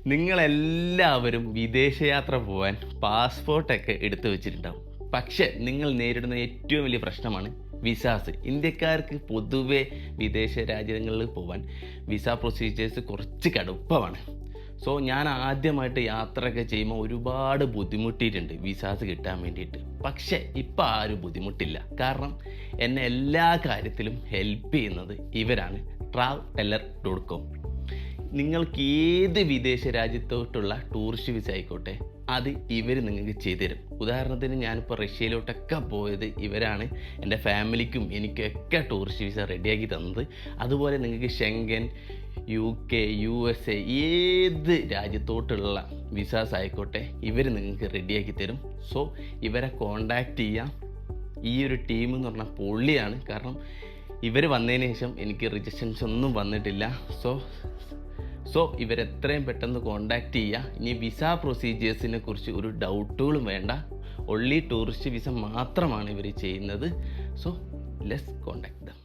നിങ്ങളെല്ലാവരും വിദേശയാത്ര പോകാൻ പാസ്പോർട്ടൊക്കെ എടുത്തു വെച്ചിട്ടുണ്ടാവും. പക്ഷേ നിങ്ങൾ നേരിടുന്ന ഏറ്റവും വലിയ പ്രശ്നമാണ് വിസാസ്. ഇന്ത്യക്കാർക്ക് പൊതുവെ വിദേശ രാജ്യങ്ങളിൽ പോകാൻ വിസ പ്രൊസീജിയേഴ്സ് കുറച്ച് കടുപ്പമാണ്. സോ ഞാൻ ആദ്യമായിട്ട് യാത്രയൊക്കെ ചെയ്യുമ്പോൾ ഒരുപാട് ബുദ്ധിമുട്ടിയിട്ടുണ്ട് വിസാസ് കിട്ടാൻ വേണ്ടിയിട്ട്. പക്ഷേ ഇപ്പോൾ ആ ഒരു ബുദ്ധിമുട്ടില്ല. കാരണം എന്നെ എല്ലാ കാര്യത്തിലും ഹെൽപ്പ് ചെയ്യുന്നത് ഇവരാണ്, traveller.com. നിങ്ങൾക്ക് ഏത് വിദേശ രാജ്യത്തോട്ടുള്ള ടൂറിസ്റ്റ് വിസ ആയിക്കോട്ടെ, അത് ഇവർ നിങ്ങൾക്ക് ചെയ്തു തരും. ഉദാഹരണത്തിന് ഞാനിപ്പോൾ റഷ്യയിലോട്ടൊക്കെ പോയത് ഇവരാണ് എൻ്റെ ഫാമിലിക്കും എനിക്കൊക്കെ ടൂറിസ്റ്റ് വിസ റെഡിയാക്കി തന്നത്. അതുപോലെ നിങ്ങൾക്ക് ഷെങ്കൻ, UK, USA ഏത് രാജ്യത്തോട്ടുള്ള വിസാസ് ആയിക്കോട്ടെ ഇവർ നിങ്ങൾക്ക് റെഡിയാക്കി തരും. സോ ഇവരെ കോണ്ടാക്റ്റ് ചെയ്യാം. ഈ ഒരു ടീം എന്ന് പറഞ്ഞാൽ പൊള്ളിയാണ്. കാരണം ഇവർ വന്നതിന് ശേഷം എനിക്ക് റിജക്ഷൻസ് ഒന്നും വന്നിട്ടില്ല. സോ ഇവരെത്രയും പെട്ടെന്ന് കോണ്ടാക്റ്റ് ചെയ്യുക. ഇനി വിസ പ്രൊസീജിയേഴ്സിനെ കുറിച്ച് ഒരു ഡൗട്ടുകളും വേണ്ട. ഒൺലി ടൂറിസ്റ്റ് വിസ മാത്രമാണ് ഇവർ ചെയ്യുന്നത്. So let's contact dum.